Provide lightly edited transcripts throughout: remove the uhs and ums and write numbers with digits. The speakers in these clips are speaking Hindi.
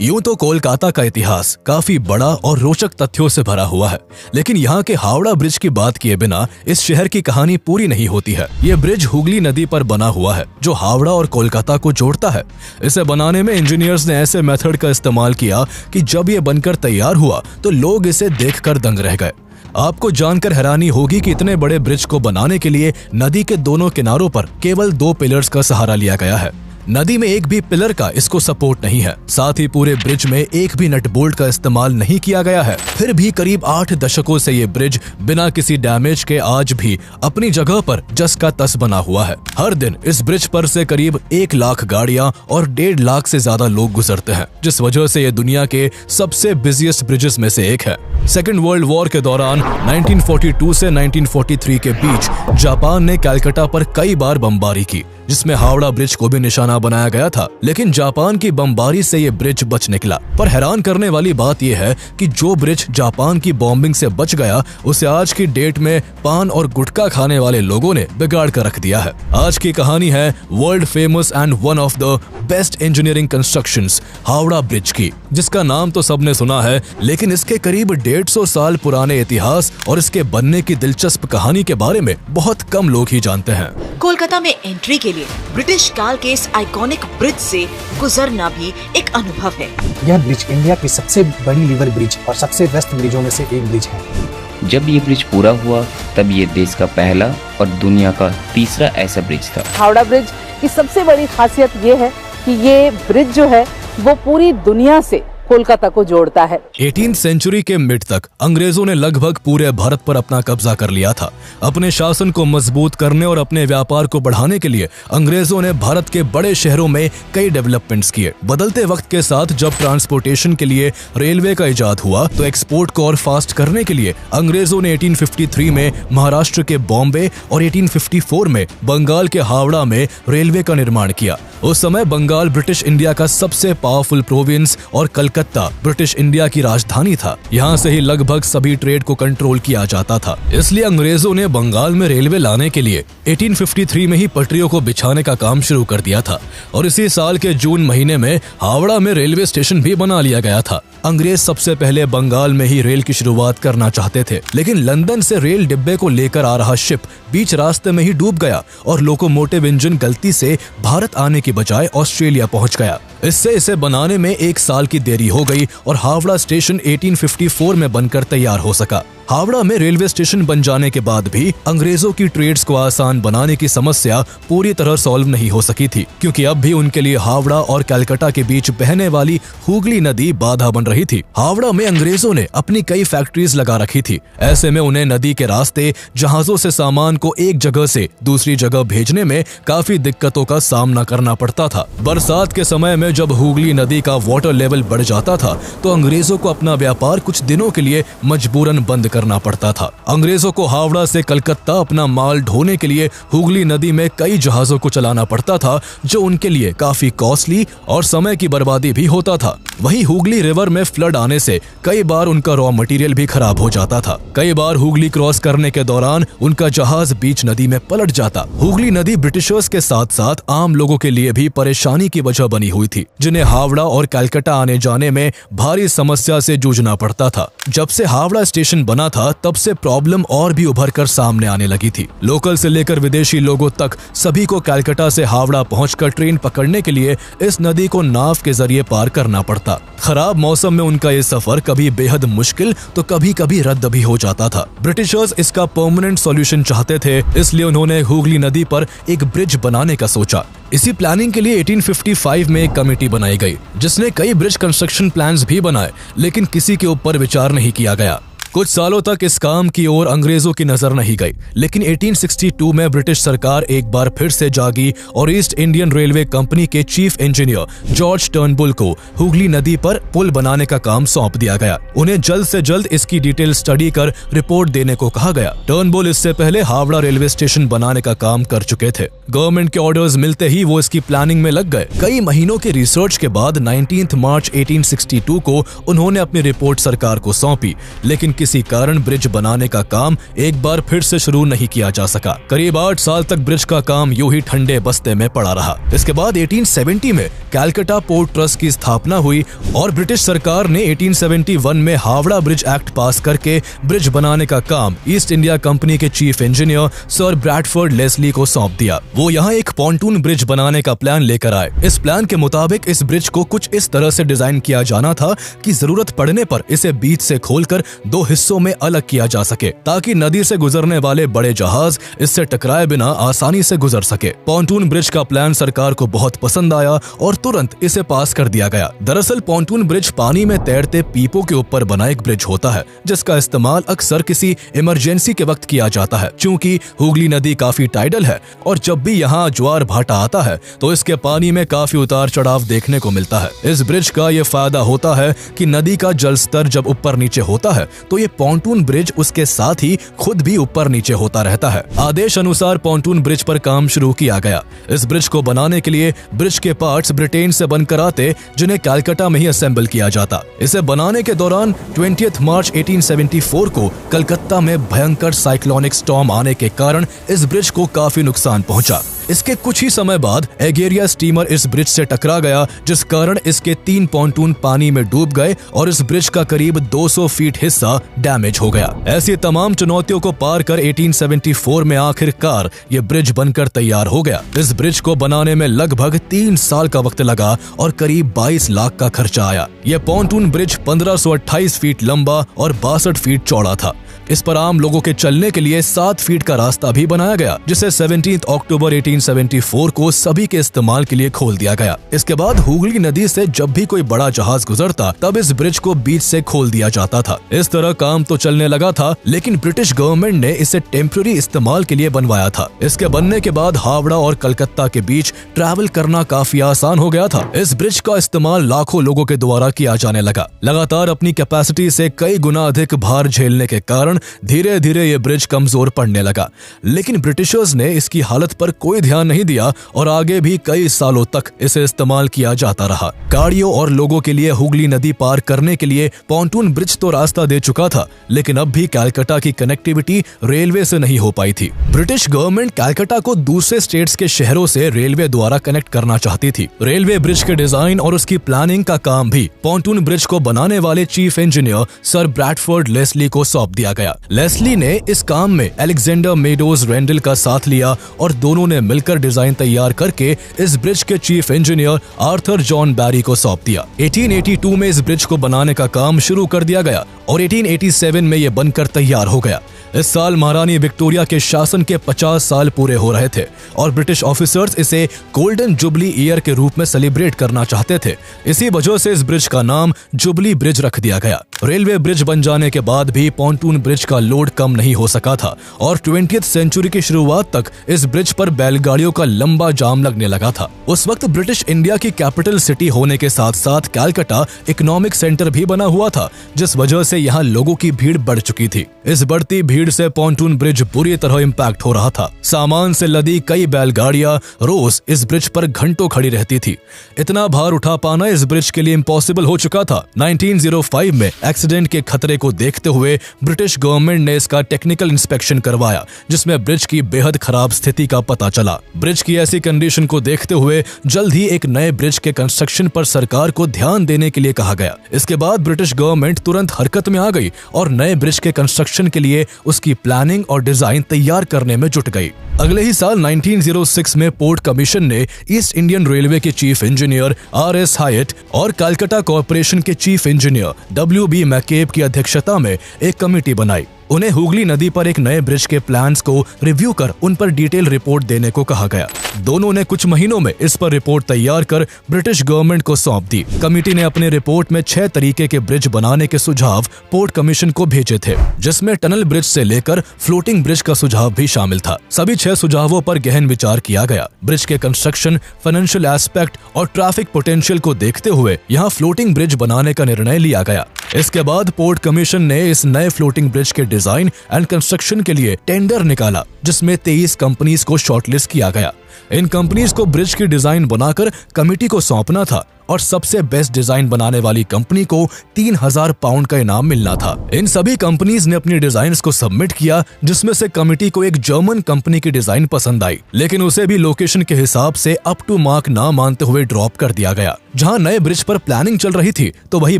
यूं तो कोलकाता का इतिहास काफी बड़ा और रोचक तथ्यों से भरा हुआ है, लेकिन यहाँ के हावड़ा ब्रिज की बात किए बिना इस शहर की कहानी पूरी नहीं होती है। ये ब्रिज हुगली नदी पर बना हुआ है जो हावड़ा और कोलकाता को जोड़ता है। इसे बनाने में इंजीनियर्स ने ऐसे मेथड का इस्तेमाल किया कि जब ये बनकर तैयार हुआ तो लोग इसे देखकर दंग रह गए। आपको जानकर हैरानी होगी कि इतने बड़े ब्रिज को बनाने के लिए नदी के दोनों किनारों पर केवल 2 पिलर्स का सहारा लिया गया है। नदी में एक भी पिलर का इसको सपोर्ट नहीं है। साथ ही पूरे ब्रिज में एक भी नट बोल्ट का इस्तेमाल नहीं किया गया है। फिर भी करीब 8 दशकों से ये ब्रिज बिना किसी डैमेज के आज भी अपनी जगह पर जस का तस बना हुआ है। हर दिन इस ब्रिज पर से करीब 1 लाख गाड़ियां और 1.5 लाख से ज्यादा लोग गुजरते हैं, जिस वजह से ये दुनिया के सबसे बिजिएस्ट ब्रिजेस में से एक है। सेकेंड वर्ल्ड वॉर के दौरान 1942 से 1943 के बीच जापान ने कलकत्ता पर कई बार बमबारी की, जिसमें हावड़ा ब्रिज को भी निशाना बनाया गया था, लेकिन जापान की बमबारी से ये ब्रिज बच निकला। पर हैरान करने वाली बात यह है कि जो ब्रिज जापान की बॉम्बिंग से बच गया, उसे आज की डेट में पान और गुटखा खाने वाले लोगों ने बिगाड़ कर रख दिया है। आज की कहानी है world famous and one of the best engineering constructions Howrah bridge की, जिसका नाम तो सबने सुना है, लेकिन इसके करीब 150 साल पुराने इतिहास और इसके बनने की दिलचस्प कहानी के बारे में बहुत कम लोग ही जानते हैं। कोलकाता में एंट्री के लिए ब्रिटिश काल के इस आइकॉनिक ब्रिज से गुजरना भी एक अनुभव है। यह ब्रिज इंडिया की सबसे बड़ी रिवर ब्रिज और सबसे व्यस्त ब्रिजों में से एक ब्रिज है। जब ये ब्रिज पूरा हुआ तब ये देश का पहला और दुनिया का तीसरा ऐसा ब्रिज था। हावड़ा ब्रिज की सबसे बड़ी खासियत ये है कि ये ब्रिज जो है वो पूरी दुनिया से कोलकाता को जोड़ता है। 18th सेंचुरी के मिड तक अंग्रेजों ने लगभग पूरे भारत पर अपना कब्जा कर लिया था। अपने शासन को मजबूत करने और अपने व्यापार को बढ़ाने के लिए अंग्रेजों ने भारत के बड़े शहरों में कई डेवलपमेंट्स किए। बदलते वक्त के साथ जब ट्रांसपोर्टेशन के लिए रेलवे का इजाद हुआ तो एक्सपोर्ट को और फास्ट करने के लिए अंग्रेजों ने 1853 में महाराष्ट्र के बॉम्बे और 1854 में बंगाल के हावड़ा में रेलवे का निर्माण किया। उस समय बंगाल ब्रिटिश इंडिया का सबसे पावरफुल प्रोविंस और कलकत्ता ब्रिटिश इंडिया की राजधानी था। यहाँ से ही लगभग सभी ट्रेड को कंट्रोल किया जाता था। इसलिए अंग्रेजों ने बंगाल में रेलवे लाने के लिए 1853 में ही पटरियों को बिछाने का काम शुरू कर दिया था और इसी साल के जून महीने में हावड़ा में रेलवे स्टेशन भी बना लिया गया था। अंग्रेज सबसे पहले बंगाल में ही रेल की शुरुआत करना चाहते थे, लेकिन लंदन से रेल डिब्बे को लेकर आ रहा शिप बीच रास्ते में ही डूब गया और लोकोमोटिव इंजन गलती से भारत आने की बजाय ऑस्ट्रेलिया पहुंच गया। इससे इसे बनाने में 1 साल की देरी हो गई और हावड़ा स्टेशन 1854 में बनकर तैयार हो सका। हावड़ा में रेलवे स्टेशन बन जाने के बाद भी अंग्रेजों की ट्रेड्स को आसान बनाने की समस्या पूरी तरह सॉल्व नहीं हो सकी थी, क्योंकि अब भी उनके लिए हावड़ा और कलकत्ता के बीच बहने वाली हुगली नदी बाधा बन रही थी। हावड़ा में अंग्रेजों ने अपनी कई फैक्ट्रीज लगा रखी थी। ऐसे में उन्हें नदी के रास्ते जहाजों से सामान को एक जगह से दूसरी जगह भेजने में काफी दिक्कतों का सामना करना पड़ता था। बरसात के समय में जब हुगली नदी का वाटर लेवल बढ़ जाता था तो अंग्रेजों को अपना व्यापार कुछ दिनों के लिए मजबूरन बंद करना पड़ता था। अंग्रेजों को हावड़ा से कलकत्ता अपना माल ढोने के लिए हुगली नदी में कई जहाजों को चलाना पड़ता था, जो उनके लिए काफी कॉस्टली और समय की बर्बादी भी होता था। वहीं हुगली रिवर में फ्लड आने से कई बार उनका रॉ मटेरियल भी खराब हो जाता था। कई बार हुगली क्रॉस करने के दौरान उनका जहाज बीच नदी में पलट जाता। हुगली नदी ब्रिटिशर्स के साथ साथ आम लोगों के लिए भी परेशानी की वजह बनी हुई थी, जिन्हें हावड़ा और कलकत्ता आने जाने में भारी समस्या से जूझना पड़ता था। जब से हावड़ा स्टेशन बना था तब से प्रॉब्लम और भी उभर कर सामने आने लगी थी। लोकल से लेकर विदेशी लोगों तक सभी को कलकत्ता से हावड़ा पहुंचकर ट्रेन पकड़ने के लिए इस नदी को नाव के जरिए पार करना पड़ता। खराब मौसम में उनका ये सफर कभी बेहद मुश्किल तो कभी कभी रद्द भी हो जाता था। ब्रिटिशर्स इसका परमानेंट सॉल्यूशन चाहते थे, इसलिए उन्होंने हुगली नदी पर एक ब्रिज बनाने का सोचा। इसी प्लानिंग के लिए 1855 में एक कमेटी बनाई गई, जिसने कई ब्रिज कंस्ट्रक्शन प्लान्स भी बनाए, लेकिन किसी के ऊपर विचार नहीं किया गया। कुछ सालों तक इस काम की ओर अंग्रेजों की नजर नहीं गई, लेकिन 1862 में ब्रिटिश सरकार एक बार फिर से जागी और ईस्ट इंडियन रेलवे कंपनी के चीफ इंजीनियर जॉर्ज टर्नबुल को हुगली नदी पर पुल बनाने का काम सौंप दिया गया। उन्हें जल्द से जल्द इसकी डिटेल स्टडी कर रिपोर्ट देने को कहा गया। टर्नबुल इससे पहले हावड़ा रेलवे स्टेशन बनाने का काम कर चुके थे। गवर्नमेंट के ऑर्डर्स मिलते ही वो इसकी प्लानिंग में लग गए। कई महीनों के रिसर्च के बाद 19 मार्च 1862 को उन्होंने अपनी रिपोर्ट सरकार को सौंपी, लेकिन किसी कारण ब्रिज बनाने का काम एक बार फिर से शुरू नहीं किया जा सका। करीब 8 साल तक ब्रिज का काम यूं ही ठंडे बस्ते में पड़ा रहा। इसके बाद 1870 में कैलकाटा पोर्ट ट्रस्ट की स्थापना हुई और ब्रिटिश सरकार ने 1871 में हावड़ा ब्रिज एक्ट पास करके ब्रिज बनाने का काम ईस्ट इंडिया कंपनी के chief engineer Sir Bradford Leslie को सौंप दिया। वो यहाँ एक पॉन्टून ब्रिज बनाने का प्लान लेकर आए। इस प्लान के मुताबिक इस ब्रिज को कुछ इस तरह से डिजाइन किया जाना था कि जरूरत पड़ने पर इसे बीच से खोलकर 2 हिस्सों में अलग किया जा सके, ताकि नदी से गुजरने वाले बड़े जहाज इससे टकराए बिना आसानी से गुजर सके। पॉन्टून ब्रिज का प्लान सरकार को बहुत पसंद आया और तुरंत इसे पास कर दिया गया। दरअसल पॉन्टून ब्रिज पानी में तैरते पीपों के ऊपर बना एक ब्रिज होता है, जिसका इस्तेमाल अक्सर किसी इमरजेंसी के वक्त किया जाता है। चूंकि हुगली नदी काफी टाइडल है और जब भी यहाँ ज्वार भाटा आता है तो इसके पानी में काफी उतार चढ़ाव देखने को मिलता है। इस ब्रिज का ये फायदा होता है कि नदी का जल स्तर जब ऊपर नीचे होता है तो ये पॉन्टून ब्रिज उसके साथ ही खुद भी ऊपर नीचे होता रहता है। आदेश अनुसार पॉन्टून ब्रिज पर काम शुरू किया गया। इस ब्रिज को बनाने के लिए ब्रिज के पार्ट्स ब्रिटेन से बनकर आते, जिन्हें कलकत्ता में ही असेंबल किया जाता। इसे बनाने के दौरान 20 मार्च 1874 को कलकत्ता में भयंकर साइक्लोनिक स्टॉर्म आने के कारण इस ब्रिज को काफी नुकसान पहुंचा। इसके कुछ ही समय बाद एगेरिया स्टीमर इस ब्रिज से टकरा गया, जिस कारण इसके 3 पॉन्टून पानी में डूब गए और इस ब्रिज का करीब 200 फीट हिस्सा डैमेज हो गया। ऐसी तमाम चुनौतियों को पार कर 1874 में आखिरकार ये ब्रिज बनकर तैयार हो गया। इस ब्रिज को बनाने में लगभग 3 साल का वक्त लगा और करीब 22 लाख का खर्चा आया। यह पॉन्टून ब्रिज 1528 फीट लंबा और 62 फीट चौड़ा था। इस पर आम लोगों के चलने के लिए 7 फीट का रास्ता भी बनाया गया, जिसे 17 अक्टूबर 1874 को सभी के इस्तेमाल के लिए खोल दिया गया। इसके बाद हुगली नदी से जब भी कोई बड़ा जहाज गुजरता तब इस ब्रिज को बीच से खोल दिया जाता था। इस तरह काम तो चलने लगा था, लेकिन ब्रिटिश गवर्नमेंट ने इसे टेम्पररी इस्तेमाल के लिए बनवाया था। इसके बनने के बाद हावड़ा और कलकत्ता के बीच ट्रैवल करना काफी आसान हो गया था। इस ब्रिज का इस्तेमाल लाखों लोगों के द्वारा किया जाने लगा। लगातार अपनी कैपेसिटी से कई गुना अधिक भार झेलने के कारण धीरे धीरे ये ब्रिज कमजोर पड़ने लगा, लेकिन ब्रिटिशर्स ने इसकी हालत पर कोई ध्यान नहीं दिया और आगे भी कई सालों तक इसे इस्तेमाल किया जाता रहा। गाड़ियों और लोगों के लिए हुगली नदी पार करने के लिए पॉन्टून ब्रिज तो रास्ता दे चुका था, लेकिन अब भी कलकत्ता की कनेक्टिविटी रेलवे से नहीं हो पाई थी। ब्रिटिश गवर्नमेंट कलकत्ता को दूसरे स्टेट्स के शहरों से रेलवे द्वारा कनेक्ट करना चाहती थी। रेलवे ब्रिज के डिजाइन और उसकी प्लानिंग का काम भी पॉन्टून ब्रिज को बनाने वाले chief engineer Sir Bradford Leslie को सौंप दिया गया। लेस्ली ने इस काम में अलेक्जेंडर मेडोज रेंडल का साथ लिया और दोनों ने मिलकर डिजाइन तैयार करके इस ब्रिज के चीफ इंजीनियर आर्थर जॉन बैरी को सौंप दिया। 1882 में इस ब्रिज को बनाने का काम शुरू कर दिया गया और 1887 में यह बनकर तैयार हो गया। इस साल महारानी विक्टोरिया के शासन के 50 साल पूरे हो रहे थे और ब्रिटिश ऑफिसर्स इसे गोल्डन जुबली ईयर के रूप में सेलिब्रेट करना चाहते थे। इसी वजह से इस ब्रिज का नाम जुबली ब्रिज रख दिया गया। रेलवे ब्रिज बन जाने के बाद भी पॉन्टून ब्रिज का लोड कम नहीं हो सका था और 20th सेंचुरी की शुरुआत तक इस ब्रिज पर बैलगाड़ियों का लंबा जाम लगने लगा था। उस वक्त ब्रिटिश इंडिया की कैपिटल सिटी होने के साथ साथ कलकत्ता इकोनॉमिक सेंटर भी बना हुआ था, जिस वजह से यहाँ लोगों की भीड़ बढ़ चुकी थी। इस बढ़ती भीड़ से पॉन्टून ब्रिज बुरी तरह इम्पैक्ट हो रहा था। सामान से लदी कई बैलगाड़ियां रोज इस ब्रिज पर घंटों खड़ी रहती थी। इतना भार उठा पाना इस ब्रिज के लिए इम्पॉसिबल हो चुका था। 1905 में एक्सीडेंट के खतरे को देखते हुए ब्रिटिश गवर्नमेंट ने इसका टेक्निकल इंस्पेक्शन करवाया, जिसमें ब्रिज की बेहद खराब स्थिति का पता चला। ब्रिज की ऐसी कंडीशन को देखते हुए जल्द ही एक नए ब्रिज के कंस्ट्रक्शन पर सरकार को ध्यान देने के लिए कहा गया। इसके बाद ब्रिटिश गवर्नमेंट तुरंत हरकत में आ गई और नए ब्रिज के कंस्ट्रक्शन के लिए उसकी प्लानिंग और डिजाइन तैयार करने में जुट गई। अगले ही साल 1906 में पोर्ट कमीशन ने ईस्ट इंडियन रेलवे के चीफ इंजीनियर R.S. हायट और कलकत्ता कॉर्पोरेशन के चीफ इंजीनियर W.B. मैकेब की अध्यक्षता में एक कमेटी बनाई। उन्हें हुगली नदी पर एक नए ब्रिज के प्लान्स को रिव्यू कर उन पर डिटेल रिपोर्ट देने को कहा गया। दोनों ने कुछ महीनों में इस पर रिपोर्ट तैयार कर ब्रिटिश गवर्नमेंट को सौंप दी। कमेटी ने अपने रिपोर्ट में 6 तरीके के ब्रिज बनाने के सुझाव पोर्ट कमीशन को भेजे थे, जिसमें टनल ब्रिज से लेकर फ्लोटिंग ब्रिज का सुझाव भी शामिल था। सभी 6 सुझावों पर गहन विचार किया गया। ब्रिज के कंस्ट्रक्शन, फाइनेंशियल एस्पेक्ट और ट्रैफिक पोटेंशियल को देखते हुए यहाँ फ्लोटिंग ब्रिज बनाने का निर्णय लिया गया। इसके बाद पोर्ट कमीशन ने इस नए फ्लोटिंग ब्रिज के डिजाइन एंड कंस्ट्रक्शन के लिए टेंडर निकाला, जिसमें 23 कंपनीज को शॉर्टलिस्ट किया गया। इन कंपनीज को ब्रिज की डिजाइन बनाकर कमेटी को सौंपना था और सबसे बेस्ट डिजाइन बनाने वाली कंपनी को 3000 पाउंड का इनाम मिलना था। इन सभी कंपनीज ने अपनी डिजाइन्स को सबमिट किया, जिसमें से कमिटी को एक जर्मन कंपनी की डिजाइन पसंद आई, लेकिन उसे भी लोकेशन के हिसाब से अप टू मार्क ना मानते हुए ड्रॉप कर दिया गया। जहां नए ब्रिज पर प्लानिंग चल रही थी, तो वही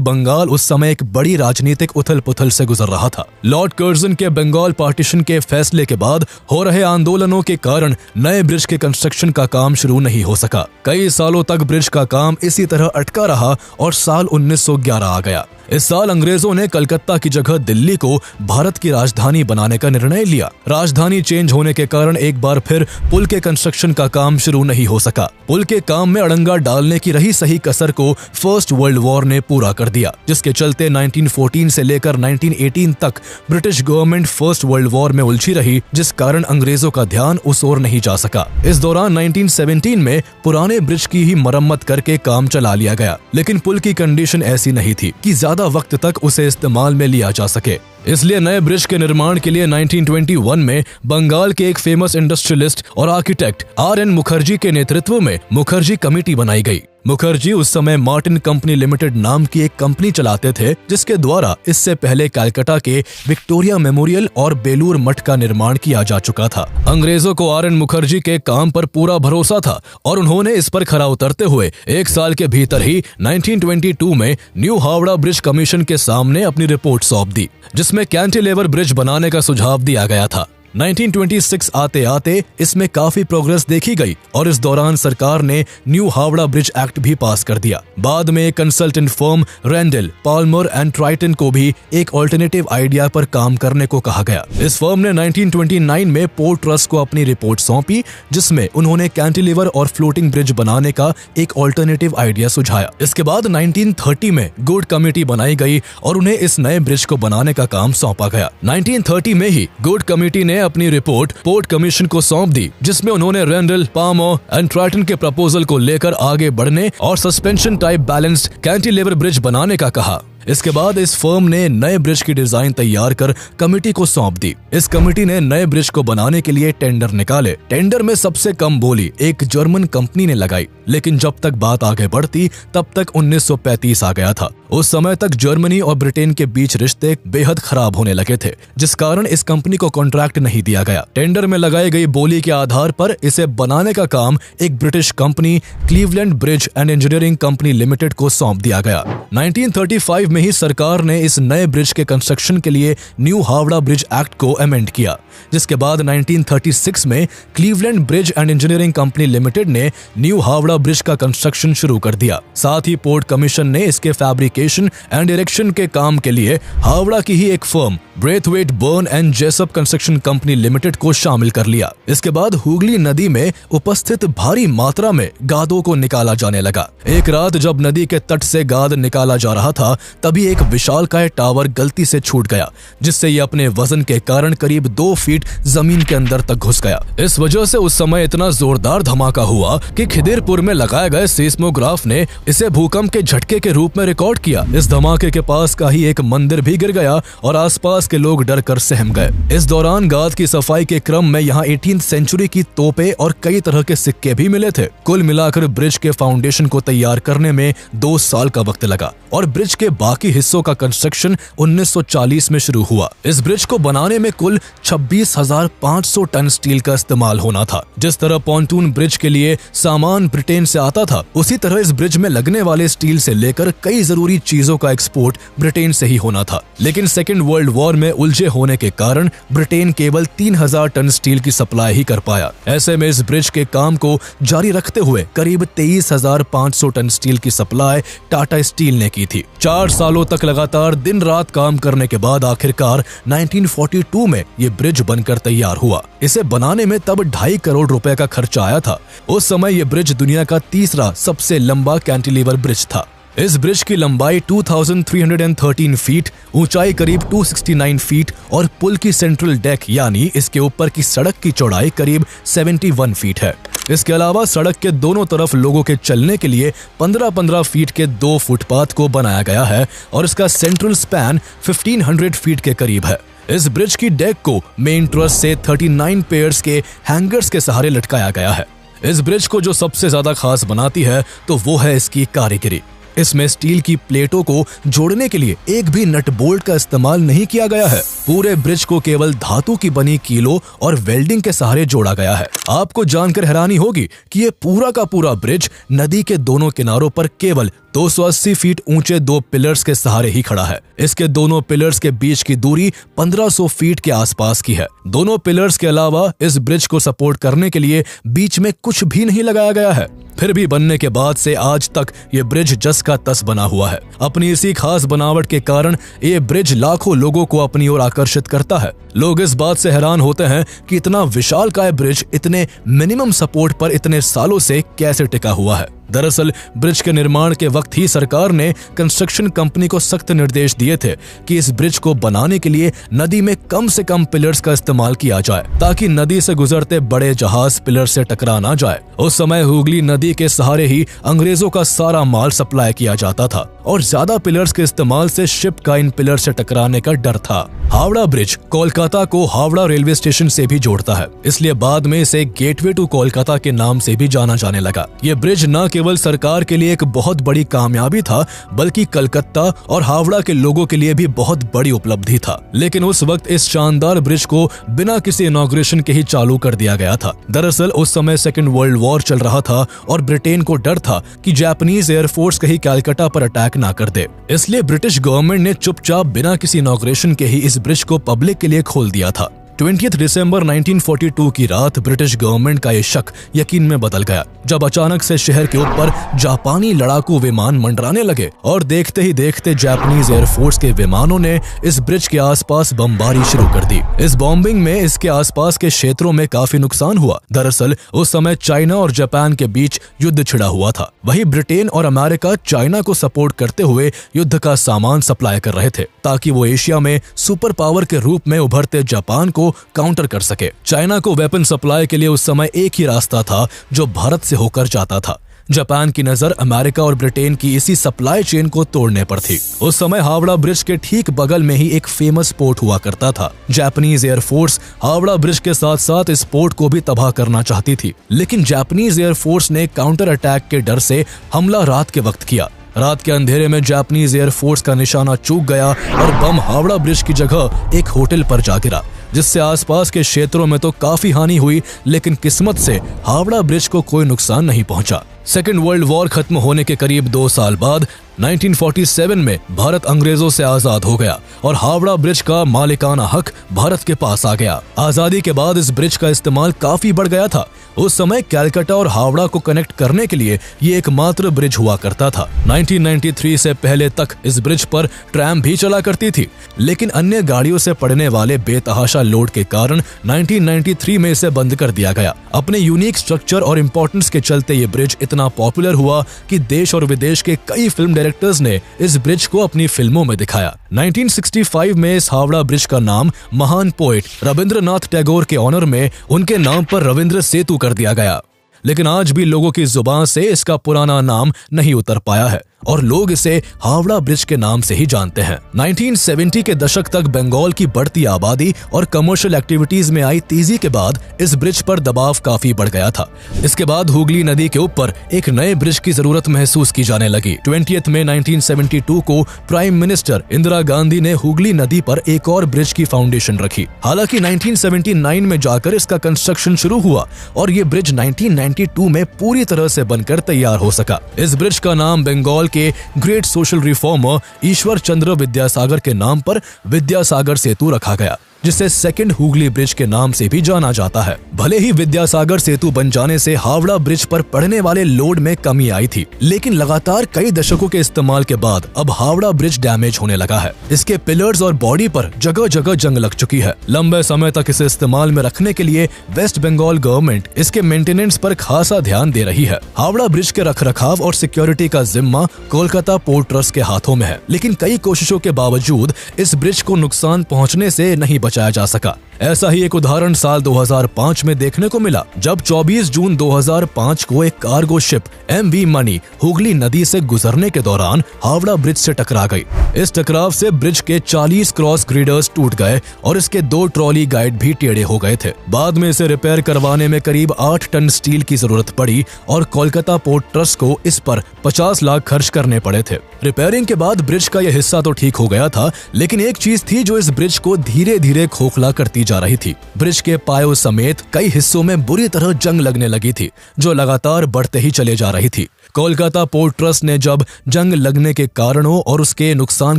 बंगाल उस समय एक बड़ी राजनीतिक उथल पुथल से गुजर रहा था। लॉर्ड कर्जन के बंगाल पार्टीशन के फैसले के बाद हो रहे आंदोलनों के कारण नए ब्रिज के कंस्ट्रक्शन का काम शुरू नहीं हो सका। कई सालों तक ब्रिज का काम इसी तरह अटका रहा और साल 1911 आ गया। इस साल अंग्रेजों ने कलकत्ता की जगह दिल्ली को भारत की राजधानी बनाने का निर्णय लिया। राजधानी चेंज होने के कारण एक बार फिर पुल के कंस्ट्रक्शन का काम शुरू नहीं हो सका। पुल के काम में अड़ंगा डालने की रही सही कसर को फर्स्ट वर्ल्ड वॉर ने पूरा कर दिया, जिसके चलते 1914 से लेकर 1918 तक British government first world war में उलझी रही, जिस कारण अंग्रेजों का ध्यान उस ओर नहीं जा सका। इस दौरान 1917 में पुराने ब्रिज की ही मरम्मत करके काम चला लिया गया, लेकिन पुल की कंडीशन ऐसी नहीं थी कि ज्यादा वक्त तक उसे इस्तेमाल में लिया जा सके। इसलिए नए ब्रिज के निर्माण के लिए 1921 में बंगाल के एक फेमस इंडस्ट्रियलिस्ट और आर्किटेक्ट RN मुखर्जी के नेतृत्व में मुखर्जी कमेटी बनाई गई। मुखर्जी उस समय मार्टिन कंपनी लिमिटेड नाम की एक कंपनी चलाते थे, जिसके द्वारा इससे पहले कलकत्ता के विक्टोरिया मेमोरियल और बेलूर मठ का निर्माण किया जा चुका था। अंग्रेजों को RN मुखर्जी के काम पर पूरा भरोसा था और उन्होंने इस पर खरा उतरते हुए एक साल के भीतर ही 1922 में न्यू हावड़ा ब्रिज कमीशन के सामने अपनी रिपोर्ट सौंप दी, जिसमें कैंटिलीवर ब्रिज बनाने का सुझाव दिया गया था। 1926 आते आते इसमें काफी प्रोग्रेस देखी गई और इस दौरान सरकार ने न्यू हावड़ा ब्रिज एक्ट भी पास कर दिया। बाद में एक consultant firm Rendel, Palmer and Tritton को भी एक ऑल्टरनेटिव आइडिया पर काम करने को कहा गया। इस फर्म ने 1929 में पोर्ट ट्रस्ट को अपनी रिपोर्ट सौंपी, जिसमें उन्होंने कैंटिलीवर और फ्लोटिंग ब्रिज बनाने का एक ऑल्टरनेटिव आइडिया सुझाया। इसके बाद 1930 में गुड कमेटी बनाई गई और उन्हें इस नए ब्रिज को बनाने का काम सौंपा गया। 1930 में ही गुड कमेटी ने अपनी रिपोर्ट पोर्ट कमीशन को सौंप दी, जिसमें उन्होंने रेंडल, पाल्मर एंड ट्राइटन के प्रपोजल को लेकर आगे बढ़ने और suspension type balanced cantilever bridge बनाने का कहा। इसके बाद इस फर्म ने नए ब्रिज की डिजाइन तैयार कर कमेटी को सौंप दी। इस कमेटी ने नए ब्रिज को बनाने के लिए टेंडर निकाले। टेंडर में सबसे कम बोली एक जर्मन कंपनी ने लगाई, लेकिन जब तक बात आगे बढ़ती तब तक 1935 आ गया था। उस समय तक जर्मनी और ब्रिटेन के बीच रिश्ते बेहद खराब होने लगे थे, जिस कारण इस कंपनी को कॉन्ट्रैक्ट नहीं दिया गया। टेंडर में लगाई गई बोली के आधार पर इसे बनाने का काम एक British company Cleveland bridge and engineering company Limited को सौंप दिया गया। 1935 में ही सरकार ने इस नए ब्रिज के कंस्ट्रक्शन के लिए न्यू हावड़ा ब्रिज एक्ट को अमेंड किया, जिसके बाद 1936 में Cleveland bridge and engineering company limited ने न्यू हावड़ा ब्रिज का कंस्ट्रक्शन शुरू कर दिया। साथ ही पोर्ट कमीशन ने इसके फैब्रिकेशन एंड इरेक्शन के काम के लिए हावड़ा की ही एक firm Braithwaite Burn and Jessop Construction Company Limited को शामिल कर लिया। इसके बाद हुगली नदी में उपस्थित भारी मात्रा में गादों को निकाला जाने लगा। एक रात जब नदी के तट से गाद निकाला जा रहा था, तभी एक विशालकाय टावर गलती से छूट गया, जिससे ये अपने वजन के कारण करीब 2 फीट जमीन के अंदर तक घुस गया। इस वजह से उस समय इतना जोरदार धमाका हुआ कि खिदिरपुर में लगाए गए सीस्मोग्राफ ने इसे भूकंप के झटके के रूप में रिकॉर्ड किया। इस धमाके के पास का ही एक मंदिर भी गिर गया और आसपास के लोग डर कर सहम गए। इस दौरान गाद की सफाई के क्रम में यहाँ 18th सेंचुरी की तोपें और कई तरह के सिक्के भी मिले थे। कुल मिलाकर ब्रिज के फाउंडेशन को तैयार करने में 2 साल का वक्त लगा और ब्रिज के बाकी हिस्सों का कंस्ट्रक्शन 1940 में शुरू हुआ। इस ब्रिज को बनाने में कुल 26,500 टन स्टील का इस्तेमाल होना था। जिस तरह पॉन्टून ब्रिज के लिए सामान ब्रिटेन से आता था, उसी तरह इस ब्रिज में लगने वाले स्टील से लेकर कई जरूरी चीजों का एक्सपोर्ट ब्रिटेन से ही होना था। लेकिन सेकेंड वर्ल्ड वॉर में उलझे होने के कारण ब्रिटेन केवल 3,000 टन स्टील की सप्लाई ही कर पाया। ऐसे में इस ब्रिज के काम को जारी रखते हुए करीब 23,500 टन स्टील की सप्लाई टाटा स्टील ने की थी। 4 सालों तक लगातार दिन रात काम करने के बाद आखिरकार 1942 में ये ब्रिज बनकर तैयार हुआ। इसे बनाने में तब 2.5 करोड़ रुपए का खर्चा आया था। उस समय ये ब्रिज दुनिया का तीसरा सबसे लंबा कैंटिलीवर ब्रिज था। इस ब्रिज की लंबाई 2313 फीट, ऊंचाई करीब 269 फीट और पुल की सेंट्रल डेक यानी इसके ऊपर की सड़क की चौड़ाई करीब 71 फीट है। इसके अलावा सड़क के दोनों तरफ लोगों के चलने के लिए 15-15 फीट के 2 फुटपाथ को बनाया गया है और इसका सेंट्रल स्पैन 1500 फीट के करीब है। इस ब्रिज की डेक को मेन ट्रस से 39 पेयर्स के हैंगर्स के सहारे लटकाया गया है। इस ब्रिज को जो सबसे ज्यादा खास बनाती है तो वो है इसकी कारीगरी। इसमें स्टील की प्लेटों को जोड़ने के लिए एक भी नट बोल्ट का इस्तेमाल नहीं किया गया है। पूरे ब्रिज को केवल धातु की बनी कीलों और वेल्डिंग के सहारे जोड़ा गया है। आपको जानकर हैरानी होगी कि ये पूरा का पूरा ब्रिज नदी के दोनों किनारों पर केवल 280 फीट ऊंचे 2 पिलर्स के सहारे ही खड़ा है। इसके दोनों पिलर्स के बीच की दूरी 1500 फीट के आसपास की है। दोनों पिलर्स के अलावा इस ब्रिज को सपोर्ट करने के लिए बीच में कुछ भी नहीं लगाया गया है। फिर भी बनने के बाद से आज तक ये ब्रिज जस का तस बना हुआ है। अपनी इसी खास बनावट के कारण ये ब्रिज लाखों लोगों को अपनी ओर आकर्षित करता है। लोग इस बात से हैरान होते हैं कि इतना विशालकाय ब्रिज इतने मिनिमम सपोर्ट पर इतने सालों से कैसे टिका हुआ है। दरअसल ब्रिज के निर्माण के वक्त ही सरकार ने कंस्ट्रक्शन कंपनी को सख्त निर्देश दिए थे कि इस ब्रिज को बनाने के लिए नदी में कम से कम पिलर्स का इस्तेमाल किया जाए, ताकि नदी से गुजरते बड़े जहाज पिलर से टकरा ना जाए। उस समय हुगली नदी के सहारे ही अंग्रेजों का सारा माल सप्लाई किया जाता था और ज्यादा पिलर्स के इस्तेमाल से शिप का इन पिलर से टकराने का डर था। हावड़ा ब्रिज कोलकाता को हावड़ा रेलवे स्टेशन से भी जोड़ता है, इसलिए बाद में इसे गेटवे टू कोलकाता के नाम से भी जाना जाने लगा। ये ब्रिज न केवल सरकार के लिए एक बहुत बड़ी कामयाबी था, बल्कि कलकत्ता और हावड़ा के लोगों के लिए भी बहुत बड़ी उपलब्धि था। लेकिन उस वक्त इस शानदार ब्रिज को बिना किसी इनॉग्रेशन के ही चालू कर दिया गया था। दरअसल उस समय सेकेंड वर्ल्ड वॉर चल रहा था और ब्रिटेन को डर था कि जापानीज एयरफोर्स कहीं कलकत्ता पर अटैक ना कर दे, इसलिए ब्रिटिश गवर्नमेंट ने चुपचाप बिना किसी इनॉग्रेशन के ही इस ब्रिज को पब्लिक के लिए खोल दिया था। 20 दिसंबर 1942 की रात ब्रिटिश गवर्नमेंट का ये शक यकीन में बदल गया, जब अचानक से शहर के ऊपर जापानी लड़ाकू विमान मंडराने लगे और देखते ही देखते जापानीज एयरफोर्स के विमानों ने इस ब्रिज के आसपास बमबारी शुरू कर दी। इस बॉम्बिंग में इसके आसपास के क्षेत्रों में काफी नुकसान हुआ। दरअसल उस समय चाइना और जापान के बीच युद्ध छिड़ा हुआ था। वहीं ब्रिटेन और अमेरिका चाइना को सपोर्ट करते हुए युद्ध का सामान सप्लाई कर रहे थे, ताकि वो एशिया में सुपर पावर के रूप में उभरते जापान को काउंटर कर सके। चाइना को वेपन सप्लाई के लिए उस समय एक ही रास्ता था जो भारत से होकर जाता था। जापान की नजर अमेरिका और ब्रिटेन की इसी सप्लाई चेन को तोड़ने पर थी। उस समय हावड़ा ब्रिज के ठीक बगल में ही एक फेमस पोर्ट हुआ करता था। जापानीज एयरफोर्स हावड़ा ब्रिज के साथ साथ इस पोर्ट को भी तबाह करना चाहती थी, लेकिन जापानीज एयरफोर्स ने काउंटर अटैक के डर से हमला रात के वक्त किया। रात के अंधेरे में जापानीज एयरफोर्स का निशाना चूक गया और बम हावड़ा ब्रिज की जगह एक होटल पर जा गिरा, जिससे आसपास के क्षेत्रों में तो काफी हानि हुई, लेकिन किस्मत से हावड़ा ब्रिज को कोई नुकसान नहीं पहुंचा। सेकेंड वर्ल्ड वॉर खत्म होने के करीब 2 साल बाद 1947 में भारत अंग्रेजों से आजाद हो गया और हावड़ा ब्रिज का मालिकाना हक भारत के पास आ गया। आजादी के बाद इस ब्रिज का इस्तेमाल काफी बढ़ गया था। उस समय कलकत्ता और हावड़ा को कनेक्ट करने के लिए ये एकमात्र ब्रिज हुआ करता था। 1993 से पहले तक इस ब्रिज पर ट्रैम भी चला करती थी, लेकिन अन्य गाड़ियों से पड़ने वाले बेतहाशा लोड के कारण 1993 में इसे बंद कर दिया गया। अपने यूनिक स्ट्रक्चर और इम्पोर्टेंस के चलते ये ब्रिज इतना पॉपुलर हुआ कि देश और विदेश के कई फिल्म डायरेक्टर्स ने इस ब्रिज को अपनी फिल्मों में दिखाया। 1965 में इस हावड़ा ब्रिज का नाम महान पोएट रविंद्रनाथ टैगोर के ऑनर में उनके नाम पर रविंद्र सेतु कर दिया गया, लेकिन आज भी लोगों की जुबान से इसका पुराना नाम नहीं उतर पाया है और लोग इसे हावड़ा ब्रिज के नाम से ही जानते हैं। 1970 के दशक तक बंगाल की बढ़ती आबादी और कमर्शियल एक्टिविटीज में आई तेजी के बाद इस ब्रिज पर दबाव काफी बढ़ गया था। इसके बाद हुगली नदी के ऊपर एक नए ब्रिज की जरूरत महसूस की जाने लगी। 20 मई 1972 को प्राइम मिनिस्टर इंदिरा गांधी ने हुगली नदी पर एक और ब्रिज की फाउंडेशन रखी। हालांकि 1979 में जाकर इसका कंस्ट्रक्शन शुरू हुआ और ये ब्रिज 1992 में पूरी तरह से बनकर तैयार हो सका। इस ब्रिज का नाम बंगाल के great social reformer Ishwar Chandra Vidyasagar के नाम पर विद्यासागर सेतु रखा गया, जिसे सेकंड हुगली ब्रिज के नाम से भी जाना जाता है। भले ही विद्यासागर सेतु बन जाने से हावड़ा ब्रिज पर पड़ने वाले लोड में कमी आई थी, लेकिन लगातार कई दशकों के इस्तेमाल के बाद अब हावड़ा ब्रिज डैमेज होने लगा है। इसके पिलर्स और बॉडी पर जगह जगह जंग लग चुकी है। लंबे समय तक इसे इस्तेमाल में रखने के लिए वेस्ट बंगाल गवर्नमेंट इसके मेंटेनेंस पर खासा ध्यान दे रही है। हावड़ा ब्रिज के रखरखाव और सिक्योरिटी का जिम्मा कोलकाता पोर्ट ट्रस्ट के हाथों में है, लेकिन कई कोशिशों के बावजूद इस ब्रिज को नुकसान पहुंचने से नहीं बचाया जा सका। ऐसा ही एक उदाहरण साल 2005 में देखने को मिला, जब 24 जून 2005 को एक cargo ship MV money Hooghly नदी से गुजरने के दौरान हावड़ा ब्रिज से टकरा गई। इस टकराव से ब्रिज के 40 क्रॉस ग्रिडर्स टूट गए और इसके 2 ट्रॉली गाइड भी टेढ़े हो गए थे। बाद में इसे रिपेयर करवाने में करीब 8 टन स्टील की जरूरत पड़ी और कोलकाता पोर्ट ट्रस्ट को इस पर 50 लाख खर्च करने पड़े थे। रिपेयरिंग के बाद ब्रिज का यह हिस्सा तो ठीक हो गया था, लेकिन एक चीज थी जो इस ब्रिज को धीरे धीरे खोखला करती जा रही थी। ब्रिज के पायों समेत कई हिस्सों में बुरी तरह जंग लगने लगी थी, जो लगातार बढ़ते ही चले जा रही थी। कोलकाता पोर्ट ट्रस्ट ने जब जंग लगने के कारणों और उसके नुकसान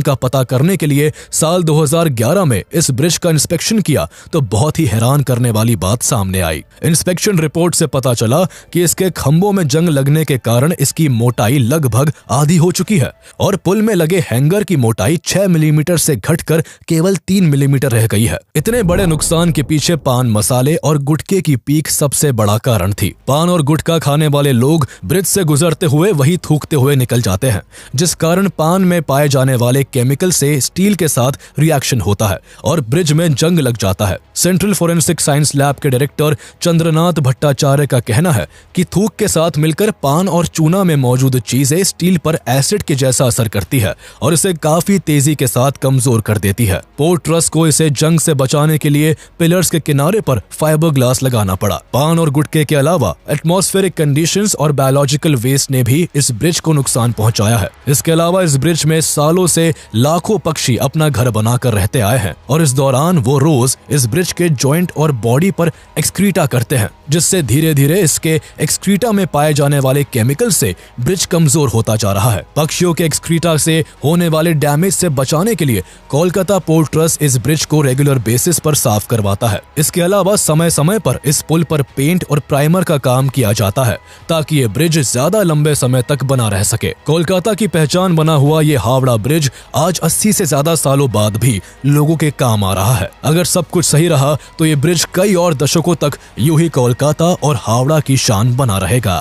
का पता करने के लिए साल 2011 में इस ब्रिज का इंस्पेक्शन किया तो बहुत ही हैरान करने वाली बात सामने आई। इंस्पेक्शन रिपोर्ट से पता चला कि इसके खंभों में जंग लगने के कारण इसकी मोटाई लगभग आधी हो चुकी है और पुल में लगे हैंगर की मोटाई 6 मिलीमीटर से घटकर केवल 3 मिलीमीटर रह गई है। इतने बड़े नुकसान के पीछे पान मसाले और गुटखे की पीक सबसे बड़ा कारण थी। पान और गुटखा खाने वाले लोग ब्रिज से गुजरते हुए वही थूकते हुए निकल जाते हैं, जिस कारण पान में पाए जाने वाले केमिकल से स्टील के साथ रिएक्शन होता है और ब्रिज में जंग लग जाता है। सेंट्रल फोरेंसिक साइंस लैब के डायरेक्टर चंद्रनाथ भट्टाचार्य का कहना है कि थूक के साथ मिलकर पान और चूना में मौजूद चीजें स्टील पर एसिड के जैसा असर करती है और इसे काफी तेजी के साथ कमजोर कर देती है। पोर्ट ट्रस्ट को इसे जंग से बचाने के लिए पिलर्स के किनारे पर फाइबर ग्लास लगाना पड़ा। पान और गुटखे के अलावा एटमॉस्फेरिक कंडीशंस और बायोलॉजिकल वेस्ट ने भी इस ब्रिज को नुकसान पहुंचाया है। इसके अलावा इस ब्रिज में सालों से लाखों पक्षी अपना घर बनाकर रहते आए हैं और इस दौरान वो रोज इस ब्रिज के जॉइंट और बॉडी पर एक्सक्रीटा करते हैं, जिससे धीरे धीरे इसके एक्सक्रीटा में पाए जाने वाले केमिकल से ब्रिज कमजोर होता जा रहा है। पक्षियों के एक्सक्रीटा से होने वाले डैमेज से बचाने के लिए कोलकाता पोर्ट ट्रस्ट इस ब्रिज को रेगुलर बेसिस पर साफ करवाता है। इसके अलावा समय समय पर इस पुल पर पेंट और प्राइमर का काम किया जाता है ताकि ये ब्रिज ज्यादा लंबे समय तक बना रह सके। कोलकाता की पहचान बना हुआ ये हावड़ा ब्रिज आज 80 से ज्यादा सालों बाद भी लोगों के काम आ रहा है। अगर सब कुछ सही रहा तो ये ब्रिज कई और दशकों तक यूं ही कोलकाता और हावड़ा की शान बना रहेगा।